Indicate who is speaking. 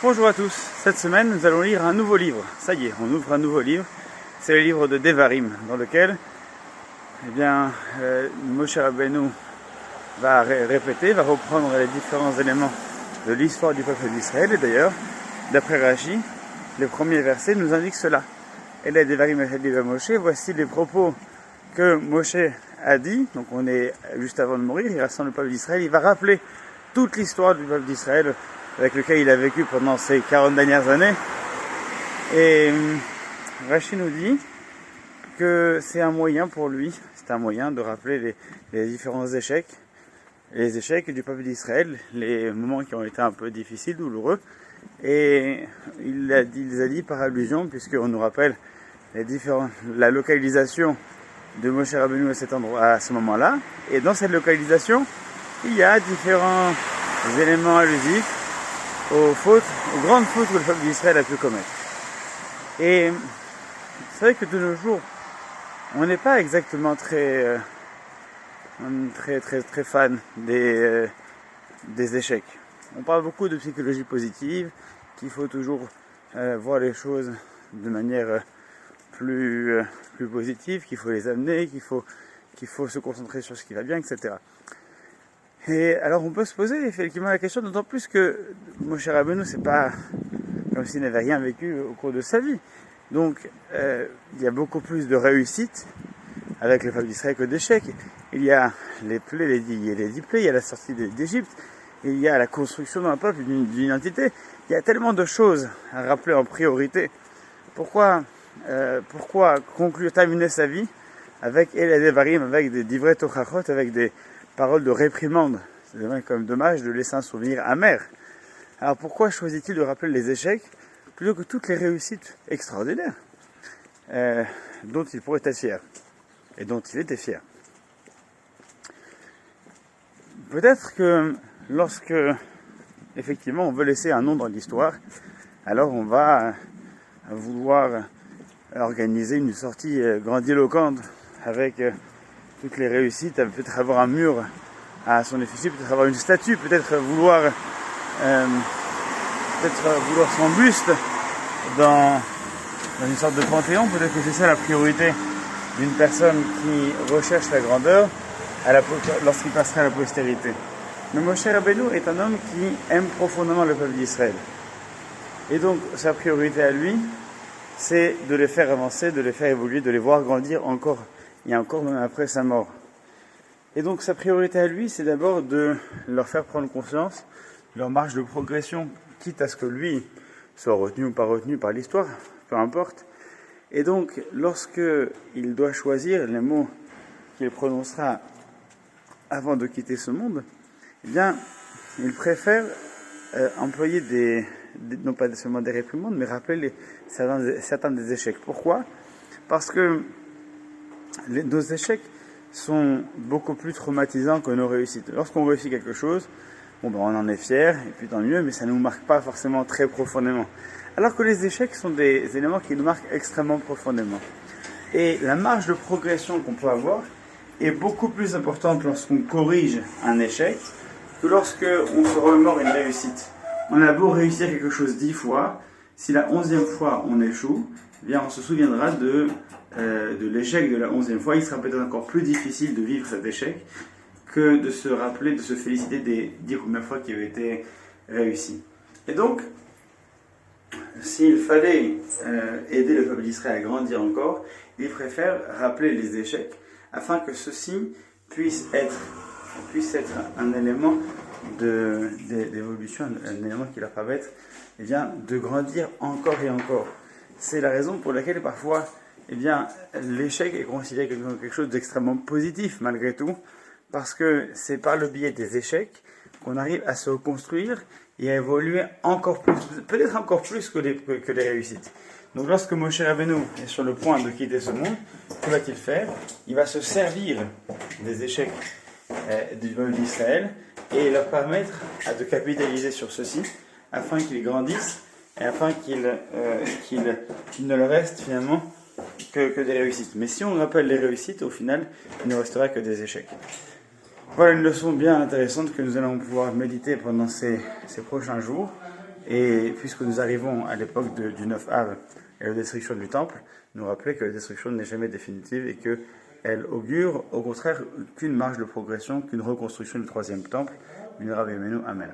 Speaker 1: Bonjour à tous, cette semaine nous allons lire un nouveau livre. Ça y est, on ouvre un nouveau livre. C'est le livre de Devarim, dans lequel Moshe Rabbeinu va répéter, va reprendre les différents éléments de l'histoire du peuple d'Israël. Et d'ailleurs, d'après Rashi, les premiers versets nous indiquent cela. Et là, Devarim et Moshe, voici les propos que Moshe a dit. Donc on est juste avant de mourir, il rassemble le peuple d'Israël, il va rappeler toute l'histoire du peuple d'Israël avec lequel il a vécu pendant ces 40 dernières années. Et Rashi nous dit que c'est un moyen pour lui, c'est un moyen de rappeler les différents échecs, les échecs du peuple d'Israël, les moments qui ont été un peu difficiles, douloureux. Et il les a dit par allusion, puisqu'on nous rappelle la localisation de Moshe Rabbeinu à cet endroit, à ce moment-là. Et dans cette localisation, il y a différents éléments allusifs aux grandes fautes que le peuple d'Israël a pu commettre. Et c'est vrai que de nos jours, on n'est pas exactement très fan des échecs. On parle beaucoup de psychologie positive, qu'il faut toujours voir les choses de manière plus positive, qu'il faut les amener, qu'il faut se concentrer sur ce qui va bien, etc. Et alors on peut se poser effectivement la question, d'autant plus que Moshe Rabbeinu, c'est pas comme s'il n'avait rien vécu au cours de sa vie. Donc il y a beaucoup plus de réussite avec le peuple d'Israël que d'échecs. Il y a les plaies, il y a les 10 plaies, il y a la sortie d'Égypte, il y a la construction d'un peuple, d'une identité. Il y a tellement de choses à rappeler en priorité. Pourquoi terminer sa vie avec El Devarim, avec des divrei tochachot, avec des paroles de réprimande? C'est comme dommage de laisser un souvenir amer. Alors pourquoi choisit-il de rappeler les échecs plutôt que toutes les réussites extraordinaires dont il pourrait être fier et dont il était fier? Peut-être que lorsque effectivement on veut laisser un nom dans l'histoire, alors on va vouloir organiser une sortie grandiloquente avec toutes les réussites, peut-être avoir un mur à son effigie, peut-être avoir une statue, peut-être vouloir son buste dans une sorte de panthéon. Peut-être que c'est ça la priorité d'une personne qui recherche la grandeur lorsqu'il passera à la postérité. Mais Moshe Rabbeinu est un homme qui aime profondément le peuple d'Israël. Et donc sa priorité à lui, c'est de les faire avancer, de les faire évoluer, de les voir grandir encore et encore même après sa mort. Et donc sa priorité à lui, c'est d'abord de leur faire prendre conscience de leur marge de progression, quitte à ce que lui soit retenu ou pas retenu par l'histoire, peu importe. Et donc, lorsque il doit choisir les mots qu'il prononcera avant de quitter ce monde, eh bien, il préfère employer non pas seulement des réprimandes, mais rappeler certains des échecs. Pourquoi ? Parce que nos échecs sont beaucoup plus traumatisants que nos réussites. Lorsqu'on réussit quelque chose, on en est fier, et puis tant mieux, mais ça ne nous marque pas forcément très profondément. Alors que les échecs sont des éléments qui nous marquent extrêmement profondément. Et la marge de progression qu'on peut avoir est beaucoup plus importante lorsqu'on corrige un échec que lorsqu'on se remémore une réussite. On a beau réussir quelque chose 10 fois, si la 11e fois on échoue, eh bien on se souviendra de l'échec de la 11e fois. Il sera peut-être encore plus difficile de vivre cet échec que de se rappeler, de se féliciter des 10 premières fois qui avaient été réussies. Et donc, s'il fallait aider le peuple d'Israël à grandir encore, il préfère rappeler les échecs afin que ceci puisse être un élément d'évolution, un élément qui leur permette de grandir encore et encore. C'est la raison pour laquelle parfois l'échec est considéré comme quelque chose d'extrêmement positif malgré tout, parce que c'est par le biais des échecs qu'on arrive à se reconstruire et à évoluer encore plus, peut-être encore plus que les réussites. Donc lorsque Moshe Rabbeinu est sur le point de quitter ce monde, que va-t-il faire ? Il va se servir des échecs du peuple d'Israël et leur permettre de capitaliser sur ceci afin qu'ils grandissent et afin qu'il ne leur reste finalement que des réussites. Mais si on rappelle les réussites, au final, il ne restera que des échecs. Voilà une leçon bien intéressante que nous allons pouvoir méditer pendant ces prochains jours. Et puisque nous arrivons à l'époque du 9 Av et la destruction du temple, nous rappeler que la destruction n'est jamais définitive et qu'elle augure au contraire qu'une marge de progression, qu'une reconstruction du troisième temple. Amen.